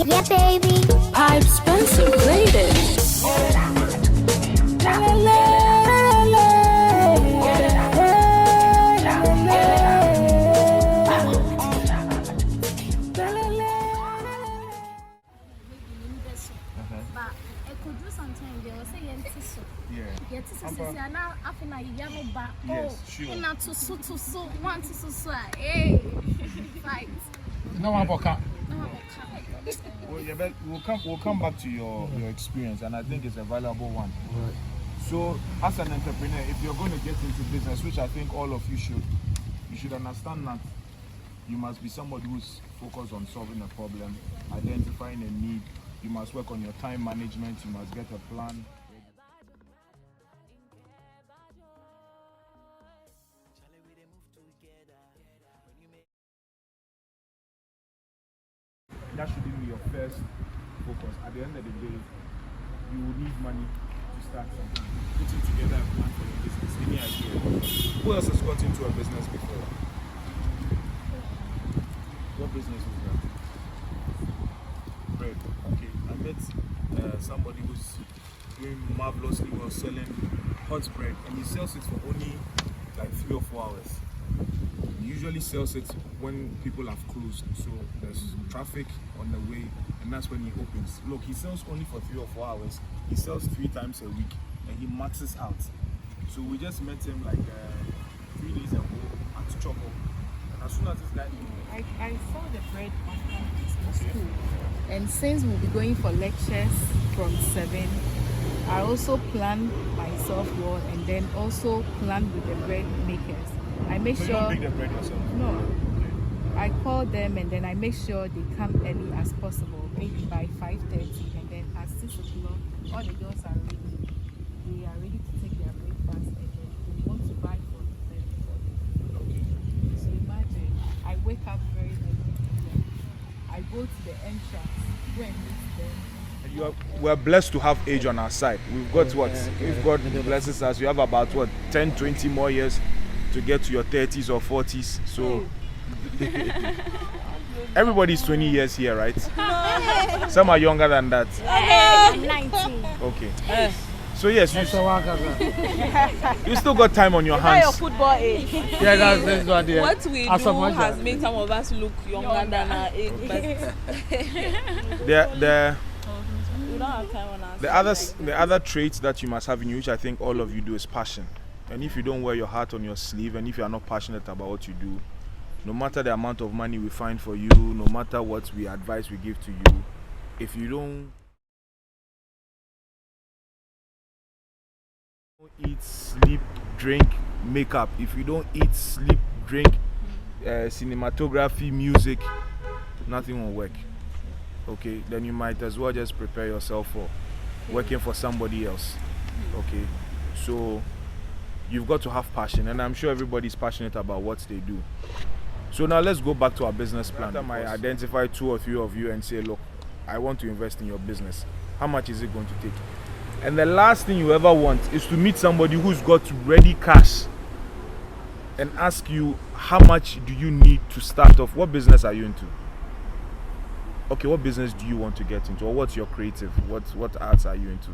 Yeah, baby. Pipe Spencer played it. Well, yeah, but we'll come back to your experience, and I think it's a valuable one. Right. So, as an entrepreneur, if you're going to get into business, which I think all of you should understand that you must be somebody who's focused on solving a problem, identifying a need. You must work on your time management. You must get a plan. That shouldn't be your first focus. At the end of the day, you will need money to start something. Putting together a plan for your business. Any idea? Who else has got into a business before? What business was that? Bread. Okay. I met somebody who's doing marvelously well selling hot bread, and he sells it for only like 3 or 4 hours. He usually sells it when people have closed, so there's traffic on the way, and that's when he opens. Look, he sells only for 3 or 4 hours. He sells 3 times a week, and he maxes out. So we just met him like 3 days ago at Choco, and as soon as this guy I saw the bread on campus in school, and since we'll be going for lectures from 7, I also plan myself well, and then also plan with the bread makers. I make so sure. You don't make the bread yourself? No. Okay. I call them, and then I make sure they come early as possible, maybe by 5:30, and then at 6 o'clock, all the girls are ready. They are ready to take their breakfast, and then they want to buy from them. Okay. So imagine, I wake up very early, and then I go to the entrance, go and meet them. We're blessed to have age on our side. We've got what? If God blesses us, you have about 10, 20 more years to get to your 30s or 40s. So everybody's 20 years here, right? Some are younger than that. I'm 19. Okay. So yes, you still got time on your hands. Your football age. Yeah, that's what they What we do has made some of us look younger than our age, but we don't have time on our the other traits that you must have in you, which I think all of you do, is passion. And if you don't wear your heart on your sleeve, and if you are not passionate about what you do, no matter the amount of money we find for you, no matter what advice we give to you, if you don't eat, sleep, drink, makeup, if you don't eat, sleep, drink, cinematography, music, nothing will work. Okay, then you might as well just prepare yourself for working for somebody else. Okay, so you've got to have passion, and I'm sure everybody's passionate about what they do. So now let's go back to our business plan. I might identify 2 or 3 of you and say, look, I want to invest in your business. How much is it going to take? And the last thing you ever want is to meet somebody who's got ready cash and ask you, how much do you need to start off? What business are you into? Okay, what business do you want to get into? Or what's your creative? What arts are you into?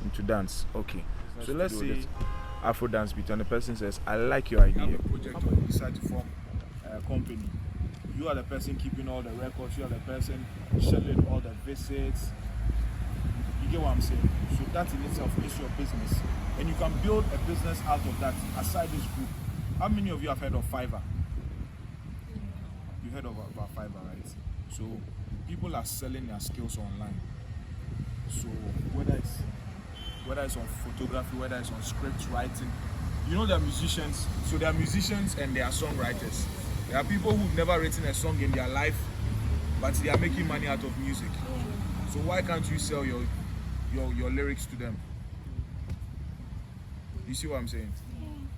Into dance. Okay. So let's say Afro dance beat, and the person says, I like your idea. You have a project, or you decide to form a company. You are the person keeping all the records, you are the person scheduling all the visits. You get what I'm saying? So that in itself is your business. And you can build a business out of that aside this group. How many of you have heard of Fiverr? You heard of about Fiverr, right? So people are selling their skills online. So whether it's on photography, whether it's on script writing, you know, there are musicians. So there are musicians and there are songwriters. There are people who've never written a song in their life, but they are making money out of music. So why can't you sell your lyrics to them? You see what I'm saying?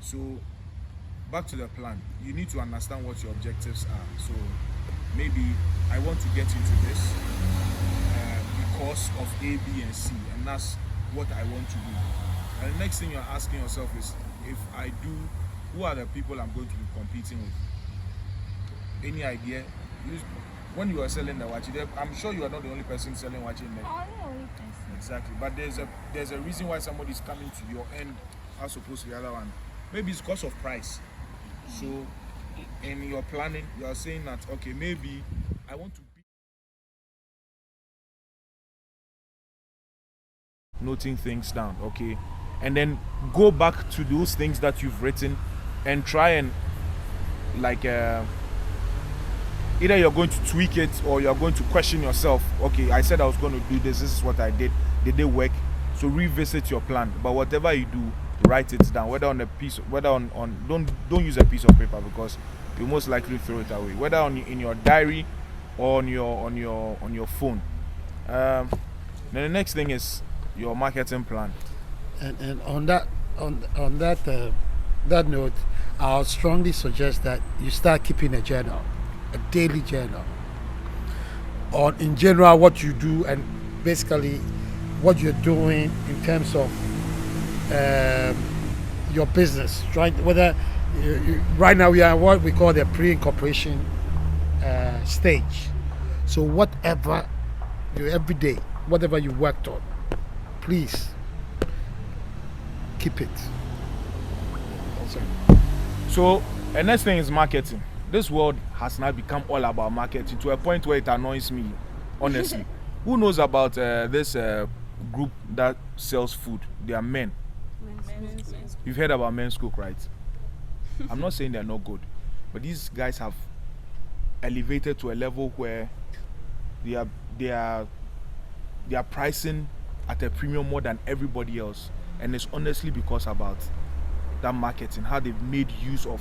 So back to the plan. You need to understand what your objectives are. So maybe I want to get into this because of A, B, and C, and that's what I want to do. And the next thing you're asking yourself is, if I do, who are the people I'm going to be competing with? Any idea? when you are selling the wachi, I'm sure you are not the only person selling wachi in there. I'm the only person. Exactly, but there's a reason why somebody is coming to your end as opposed to the other one. Maybe it's because of price. So in your planning, you are saying that okay, maybe I want to be noting things down, okay, and then go back to those things that you've written and try and like either you're going to tweak it or you're going to question yourself. Okay, I said I was going to do this. This is what I did. Did it work? So revisit your plan. But whatever you do, write it down. Whether on a piece, whether on don't use a piece of paper because you most likely throw it away. Whether in your diary or on your phone. Then the next thing is your marketing plan. And on that that note, I'll strongly suggest that you start keeping a journal, a daily journal, on in general what you do and basically what you're doing in terms of your business. Whether right now we are what we call the pre-incorporation stage. So whatever you every day, whatever you worked on, please keep it. So the next thing is marketing. This world has now become all about marketing to a point where it annoys me, honestly. Who knows about this group that sells food? They are men. You've heard about Men's Cook, right? I'm not saying they're not good, but these guys have elevated to a level where they are pricing at a premium more than everybody else, and it's honestly because about that marketing, how they've made use of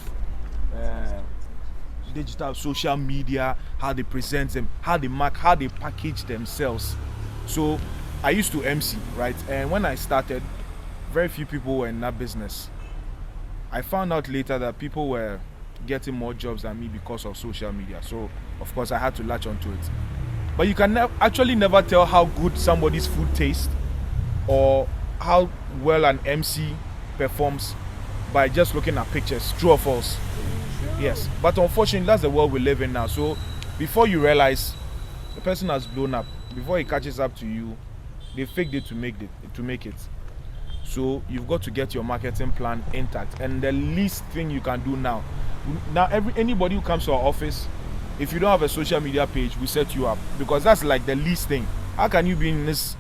digital social media, how they present them, how they package themselves. So I used to MC, right? And when I started, very few people were in that business. I found out later that people were getting more jobs than me because of social media. So of course I had to latch onto it. But you can actually never tell how good somebody's food tastes or how well an MC performs by just looking at pictures. True or false? Yes. But unfortunately, that's the world we live in now. So before you realize the person has blown up, before he catches up to you, they faked it to make it. So you've got to get your marketing plan intact. And the least thing you can do now anybody who comes to our office, if you don't have a social media page, we set you up, because that's like the least thing. How can you be in this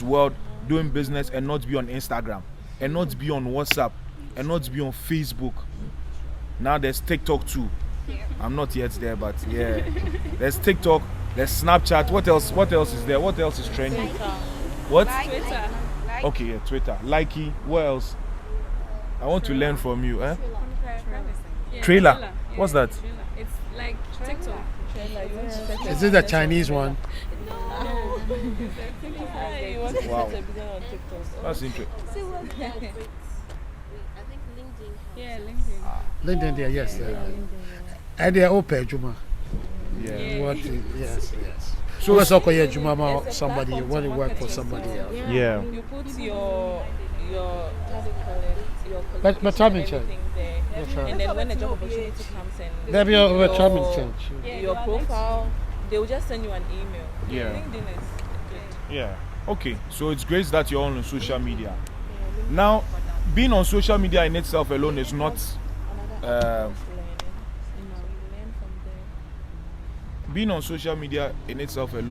world doing business and not be on Instagram, and not be on WhatsApp, and not be on Facebook? Now there's TikTok too. I'm not yet there, but yeah. There's TikTok, there's Snapchat. What else is there? What else is trending? What? Twitter. Okay, yeah, Twitter. Likey. What else? I want to learn from you, eh? Yeah, Trailer. What's that? It's like TikTok. Is it the Chinese one? You want to Wow. set a business on TikTok? That's interesting. Yeah, LinkedIn. LinkedIn there, yes. And they're open, Juma. Yeah. Yes. So What's up with Juma? Somebody you want to work for somebody else. yeah. You put your how do you call it? Your But time in everything there. That's right. And then when a job opportunity comes in, There be a time in change. your profile, they will just send you an email. Yeah. LinkedIn is good. Yeah. Okay. So it's great that you're on social media. Now, being on social media in itself alone is not. Being on social media in itself alone.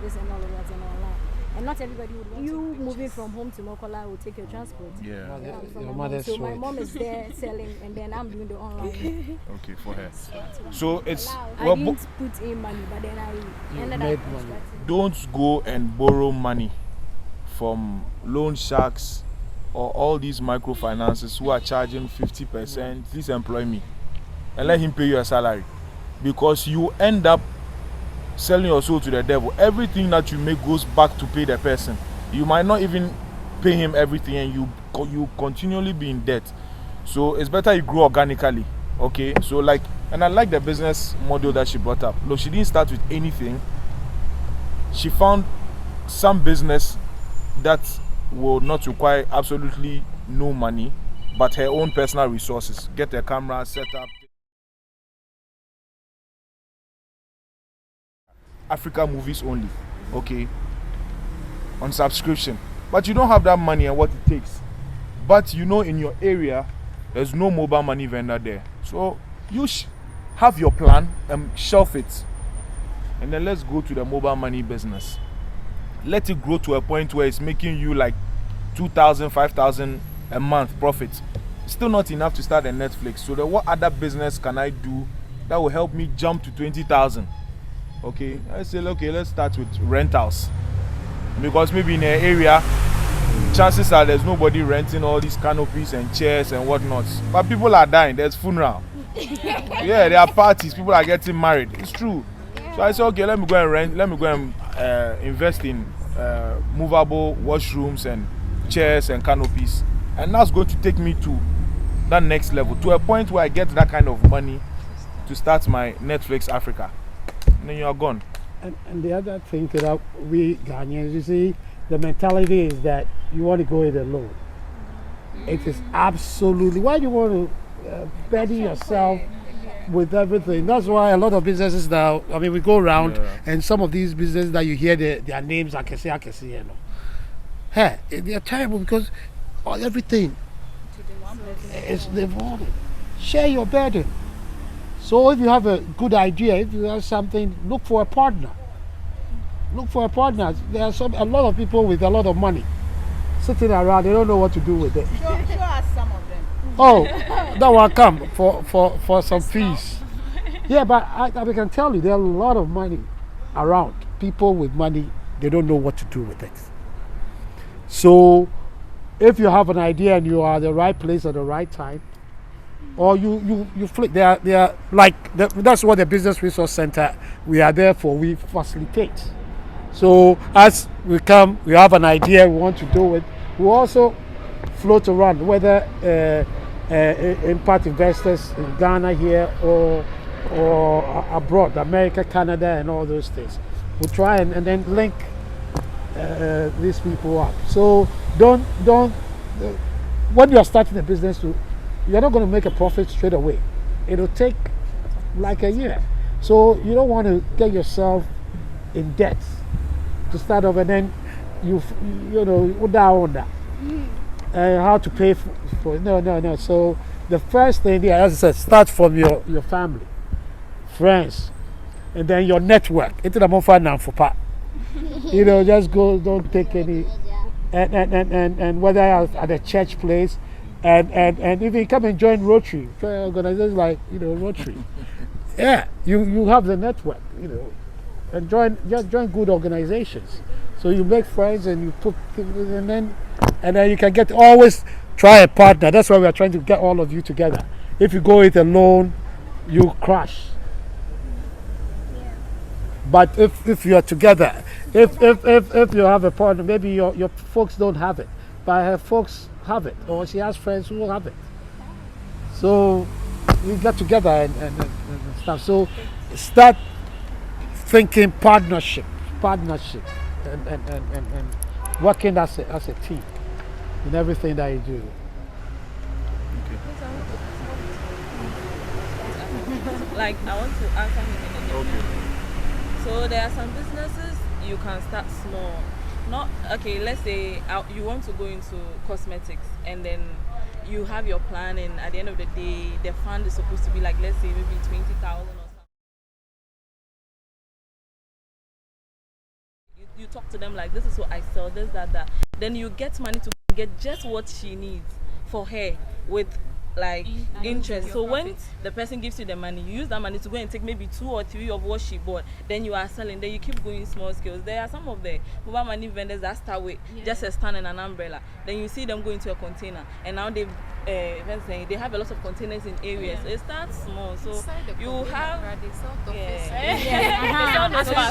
This and all of that and all that. And not everybody would want you moving from home to Mokola will take your transport. Yeah. From Your my mother's mom. So my sweet. mom is there selling, and then I'm doing the online. Okay, for her. So it's I well, didn't put in money, but then I ended made up money. extracting. don't go and borrow money from loan sharks or all these microfinances who are charging 50%. Please employ me and let him pay you a salary, because you end up selling your soul to the devil. Everything that you make goes back to pay the person. You might not even pay him everything, and you continually be in debt. So it's better you grow organically. Okay, so and I like the business model that she brought up. Look, she didn't start with anything. She found some business that will not require absolutely no money, but her own personal resources. Get a camera, set up. Africa movies only, okay, on subscription. But you don't have that money and what it takes. But you know in your area, there's no mobile money vendor there. So you have your plan and shelf it. And then let's go to the mobile money business. Let it grow to a point where it's making you like 2,000, 5,000 a month profit. Still not enough to start a Netflix. So what other business can I do that will help me jump to 20,000? Okay, I say, okay, let's start with rentals. Because maybe in an area, chances are there's nobody renting all these canopies and chairs and whatnot. But people are dying, there's funeral. Yeah, there are parties, people are getting married. It's true. So I said, okay, let me go and rent, let me go and invest in movable washrooms and chairs and canopies. And that's going to take me to that next level, to a point where I get that kind of money to start my Netflix Africa. And then you are gone. And the other thing that we Ghanaians, you see, the mentality is that you want to go it alone. It is absolutely, why do you want to burden yourself with everything? That's why a lot of businesses now, I mean, we go around and some of these businesses that you hear their names, I can say, you know. Hey, they're terrible because everything is devoted. Share your burden. So if you have a good idea, if you have something, look for a partner. Look for a partner. There are a lot of people with a lot of money sitting around. They don't know what to do with it. Show us some of them. Oh, that will come for some fees. Yeah, but I can tell you, there are a lot of money around. People with money, they don't know what to do with it. So if you have an idea and you are at the right place at the right time, or you flick, they are like that's what the Business Resource Center, we are there for. We facilitate. So as we come, we have an idea, we want to do it. We also float around, whether impact investors in Ghana here or abroad, America, Canada, and all those things. We'll try and then link these people up. So don't when you are starting a business, you're not going to make a profit straight away. It'll take like a year. So you don't want to get yourself in debt to start off, and then you know down that how to pay for no. So the first thing, as I said, start from your family, friends, and then your network. Into the month now for part. You know, just go. Don't take any, and whether at a church place. And if you come and join Rotary, organizers like Rotary, yeah, you have the network, and join good organizations. So you make friends and you put and then you can always try a partner. That's why we are trying to get all of you together. If you go it alone, you crash. But if you are together, if you have a partner, maybe your folks don't have it, but her folks have it, or she has friends who have it. So we get together and stuff. So start thinking partnership, and working as a team in everything that you do. Like, I want to answer him in a minute. So there are some businesses you can start small. Not okay. Let's say you want to go into cosmetics, and then you have your plan, and at the end of the day, the fund is supposed to be like, let's say maybe 20,000 or something. You talk to them like, this is what I sell, this, that. Then you get money to get just what she needs for her with like interest. So when the person gives you the money, you use that money to go and take maybe 2 or 3 of what she bought. Then you are selling. Then you keep going small scales. There are some of the mobile money vendors that start with just a stand and an umbrella. Then you see them go into a container, and now they have a lot of containers in areas. It starts small, so you have Uh-huh.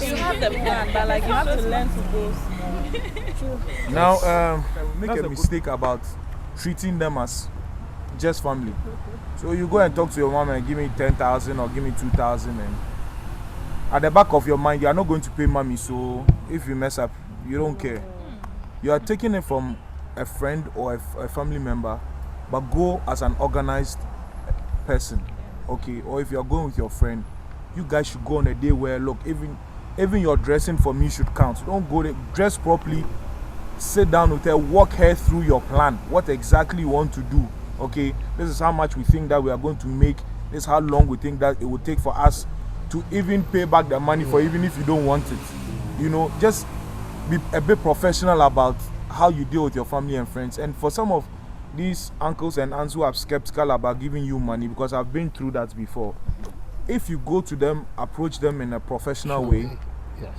you have the plan, but like you have to learn to go small. Now, make a mistake about treating them as just family. So you go and talk to your mom and give me 10,000 or give me 2,000, and at the back of your mind you are not going to pay mommy. So if you mess up, you don't care. You are taking it from a friend or a family member but go as an organized person, okay? Or if you're going with your friend, you guys should go on a day where, look, even your dressing for me should count. Don't go there, dress properly, sit down with her, walk her through your plan, what exactly you want to do, okay? This is how much we think that we are going to make. This is how long we think that it will take for us to even pay back the money for, even if you don't want it. You know, just be a bit professional about how you deal with your family and friends. And for some of these uncles and aunts who are skeptical about giving you money, because I've been through that before, if you go to them, approach them in a professional way,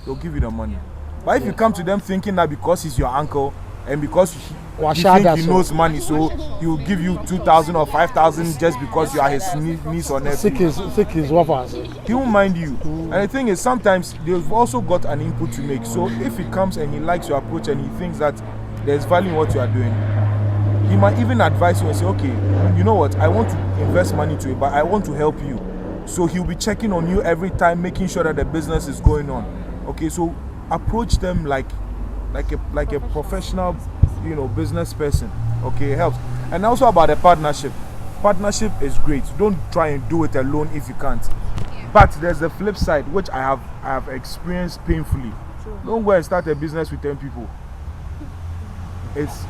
they'll give you the money. But if you come to them thinking that because he's your uncle and because you think he knows money, so he will give you 2,000 or 5,000 just because you are his niece or nephew, he won't mind you. And the thing is, sometimes they've also got an input to make. So if he comes and he likes your approach and he thinks that there's value in what you are doing, he might even advise you and say, okay, you know what, I want to invest money to it, but I want to help you. So he'll be checking on you every time, making sure that the business is going on. Okay, so approach them like a professional, you know, business person. Okay, it helps. And also about a partnership. Partnership is great. Don't try and do it alone if you can't. But there's the flip side, which I have experienced painfully. Don't go and start a business with 10 people. It's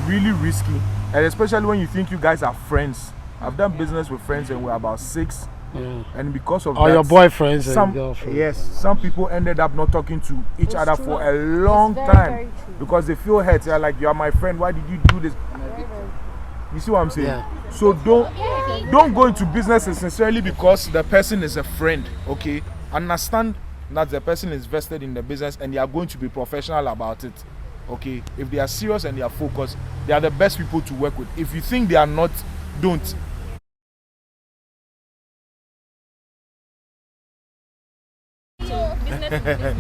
really risky, and especially when you think you guys are friends. I've done business with friends and we're about 6. And because of that, your boyfriends and girlfriends. Yes, some people ended up not talking to each other for a long time because they feel hurt. They're like, you are my friend, why did you do this? You see what I'm saying? Yeah. So don't go into business necessarily because the person is a friend, okay? Understand that the person is vested in the business and they are going to be professional about it, okay? If they are serious and they are focused, they are the best people to work with. If you think they are not, don't.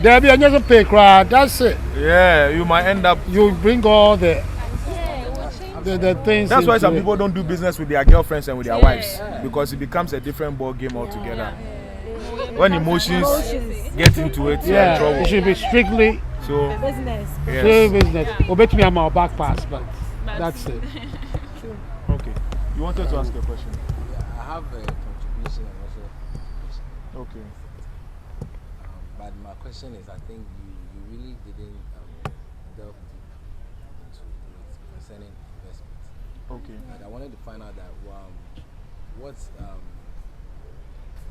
There be another pay crowd. That's it. Yeah, you might end up. You bring all the things. That's why some people don't do business with their girlfriends and with their wives, because it becomes a different ball game altogether. When emotions get into it, you're in trouble. It should be strictly business. business. Obey me, I'm our back pass, but that's it. Okay. You wanted to ask a question? Yeah, I have a contribution and also a question. Okay. But my question is, I think you really didn't delve deep into it concerning investment. Okay. But I wanted to find out that what's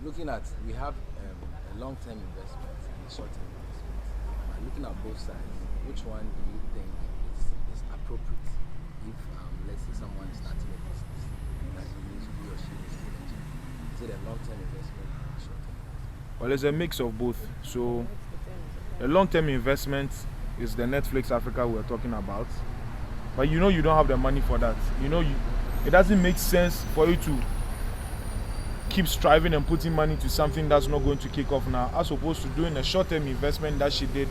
looking at, we have a long-term investment and a short-term investment. But looking at both sides, which one do you think is appropriate if let's say someone is starting a business that he or she needs to venture? Is it a long-term investment or a short-term investment? Well, it's a mix of both. So, a long-term investment is the Netflix Africa we're talking about. But you know you don't have the money for that. You know it doesn't make sense for you to keep striving and putting money to something that's not going to kick off now, as opposed to doing a short-term investment that she did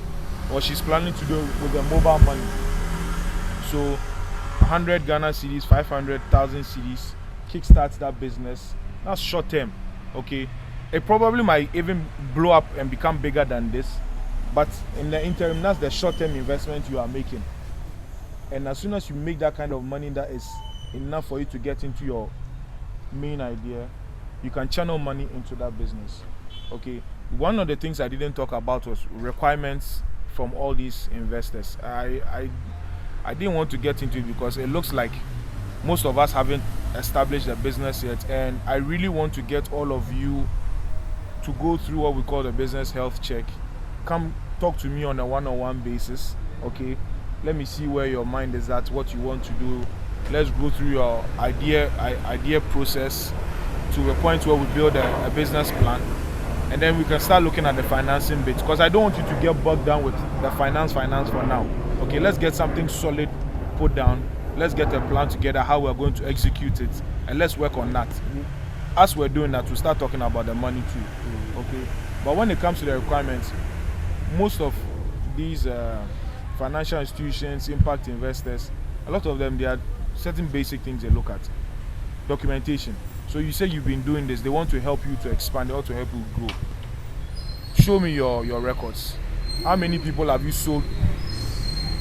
or she's planning to do with the mobile money. So 100 Ghana cedis, 500,000 cedis, kickstarts that business. That's short-term, okay? It probably might even blow up and become bigger than this, but in the interim, that's the short-term investment you are making. And as soon as you make that kind of money that is enough for you to get into your main idea, you can channel money into that business. Okay. One of the things I didn't talk about was requirements from all these investors. I didn't want to get into it because it looks like most of us haven't established a business yet, and I really want to get all of you to go through what we call the business health check. Come talk to me on a one-on-one basis. Okay. Let me see where your mind is at, what you want to do. Let's go through your idea process to a point where we build a business plan, and then we can start looking at the financing bit, because I don't want you to get bogged down with the finance for now. Okay, let's get something solid put down. Let's get a plan together how we're going to execute it, and let's work on that. As we're doing that, we'll start talking about the money too. Okay, but when it comes to the requirements, most of these financial institutions, impact investors, a lot of them, there are certain basic things they look at. Documentation. So you say you've been doing this, they want to help you to expand, they want to help you grow. Show me your records. How many people have you sold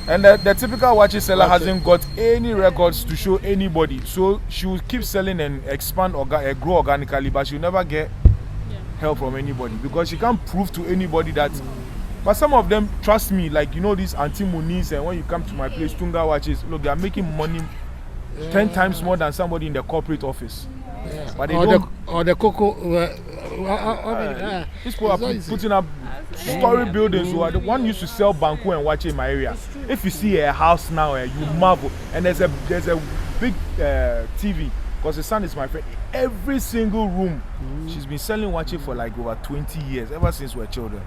And the typical watches seller hasn't got any records to show anybody. So she will keep selling and expand grow organically, but she'll never get help from anybody because she can't prove to anybody that. But some of them, trust me, like these Auntie Muniz, and when you come to my place, Tunga watches, look, they are making money 10 times more than somebody in the corporate office. Yeah. But they or the cocoa. These people are putting up story buildings. Who are the one used to sell banku and watch in my area. If you see a house now, you marvel. And there's a big TV because the son is my friend. Every single room, she's been selling watches for like over 20 years, ever since we were children.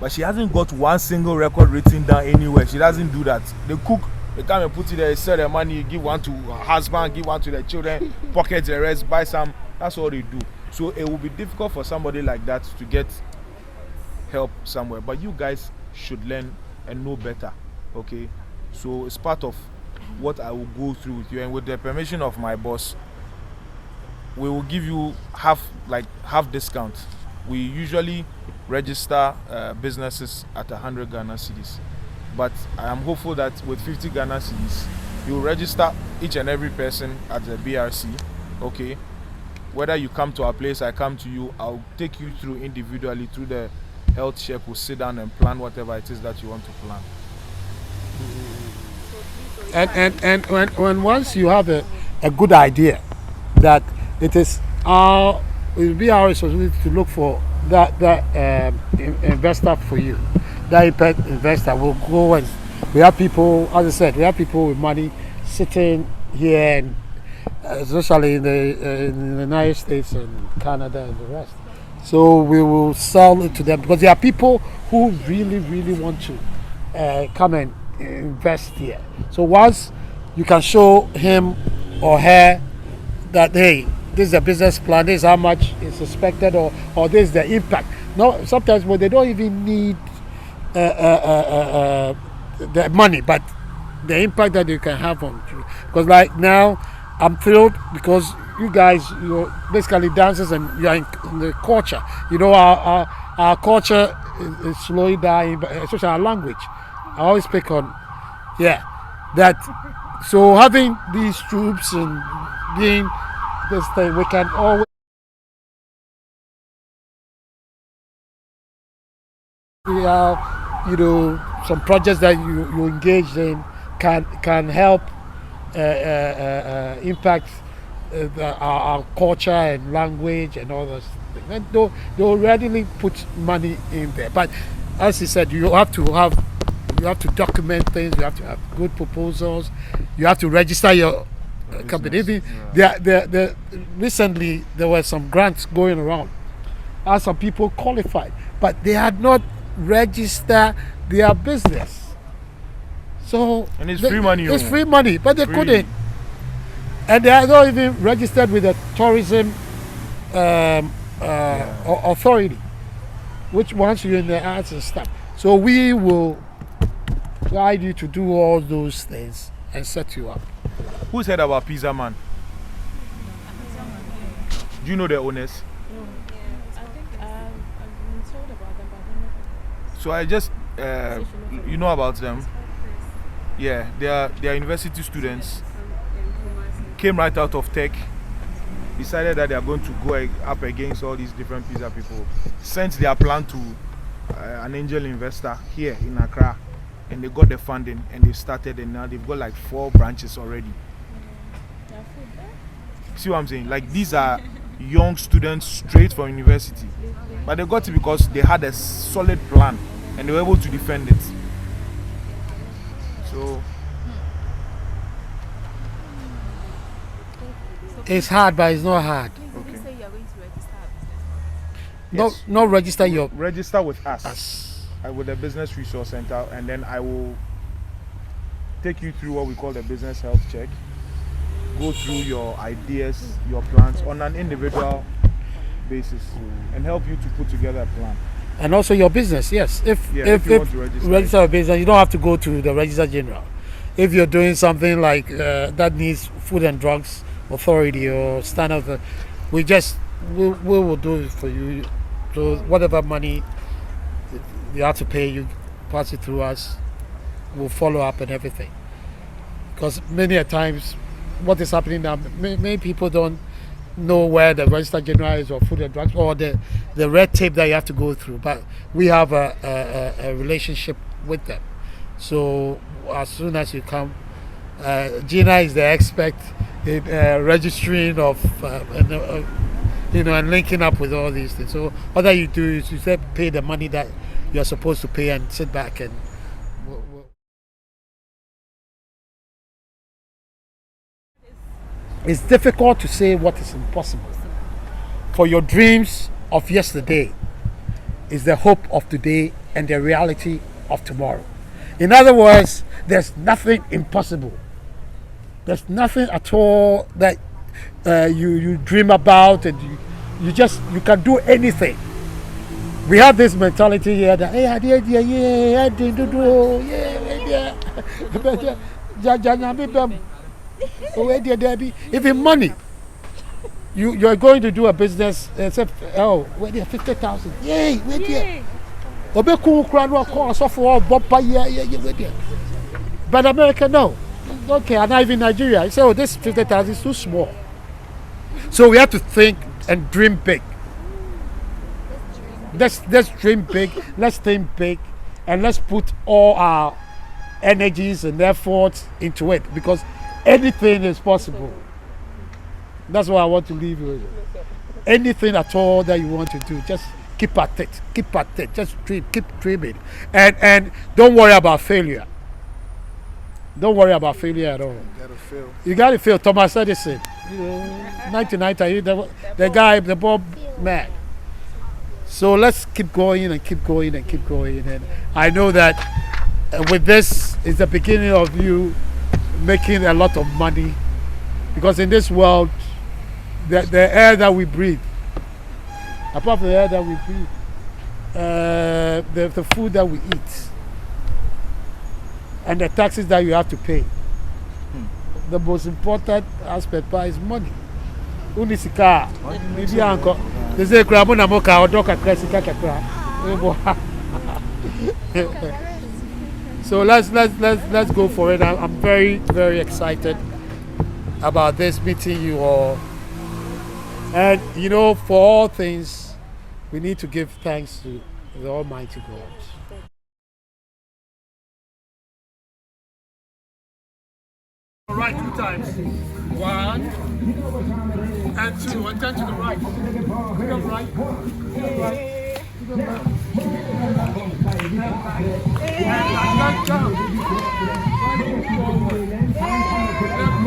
But she hasn't got one single record written down anywhere. She doesn't do that. They cook. They come and put it there, sell their money, give one to her husband, give one to their children, pocket the rest, buy some. That's all they do. So it will be difficult for somebody like that to get help somewhere. But you guys should learn and know better. Okay? So it's part of what I will go through with you. And with the permission of my boss, we will give you half discount. We usually register businesses at 100 Ghana cedis. But I am hopeful that with 50 Ghana cedis, you will register each and every person at the BRC, okay? Whether you come to our place, I come to you, I'll take you through individually through the health check. We'll sit down and plan whatever it is that you want to plan. And when once you have a good idea that it will be our responsibility to look for that investor for you. That impact investor will go, and we have people, as I said, we have people with money sitting here, and especially in the United States and Canada and the rest. So we will sell it to them because there are people who really, really want to come and invest here. So once you can show him or her that, hey, this is a business plan, this is how much is expected, or this is the impact. No, sometimes they don't even need the money, but the impact that you can have on you. Because like now, I'm thrilled because you guys, you're basically dancers and you're in the culture. Our culture is slowing down, especially our language. I always pick on, that. So having these troops and being this thing, we can always some projects that you engage in can help impact our culture and language and all those things. And they'll readily put money in there. But as he said, you have to document things. You have to have good proposals. You have to register your company. Even recently there were some grants going around. As some people qualified, but they had not register their business. So and it's free money. It's free money, but they couldn't. And they are not even registered with the tourism authority, which wants you in the arts and stuff. So we will guide you to do all those things and set you up. Who said about Pizza Man? Do you know the owners? So I just, you know about them? Yeah, they are university students. Came right out of tech. Decided that they are going to go up against all these different pizza people. Sent their plan to an angel investor here in Accra, and they got the funding and they started, and now they've got like 4 branches already. See what I'm saying? Like these are young students straight from university. But they got it because they had a solid plan and they were able to defend it. So it's hard, but it's not hard. Please, did you say you are going to register a business? Yes. No, register your. Register with us. With the Business Resource Center, and then I will take you through what we call the business health check. Go through your ideas, your plans on an individual basis, and help you to put together a plan. And also your business, yes. If you want to register a business, you don't have to go to the Registrar General. If you're doing something like that needs Food and Drugs Authority or standard, we will do it for you. So whatever money you have to pay, you pass it through us, will follow up and everything. Because many a times, what is happening now, many people don't know where the Register General is or Food and Drugs or the red tape that you have to go through. But we have a relationship with them. So as soon as you come, Gina is the expert in registering of, and linking up with all these things. So all that you do is you pay the money that you're supposed to pay and sit back and. It's difficult to say what is impossible. For your dreams of yesterday is the hope of today and the reality of tomorrow. In other words, there's nothing impossible. There's nothing at all that you dream about, and you can do anything. We have this mentality here that even money. You're going to do a business, except where there 50,000. Yay, where there? But America, no. Okay, and even Nigeria, you say, this 50,000 is too small. So we have to think and dream big. Let's dream big, let's think big, and let's put all our energies and efforts into it, because anything is possible. That's what I want to leave you with. Anything at all that you want to do, just keep at it. Just dream, keep dreaming, and don't worry about failure. Don't worry about failure at all. You gotta fail. Thomas Edison, 99, the guy, the Bob man. So let's keep going and keep going and keep going. And I know that with this is the beginning of you making a lot of money, because in this world, the air that we breathe, apart from the air that we breathe, the food that we eat, and the taxes that you have to pay, the most important aspect is money. Unisika, maybe uncle. They say Kramona Moka or Doka Classica. So let's go for it. I'm very, very excited about this, meeting you all. And for all things, we need to give thanks to the Almighty God. All right, 2 times. 1 and 2, and turn to the right. To the right. To the right. To the right. And down. Right forward.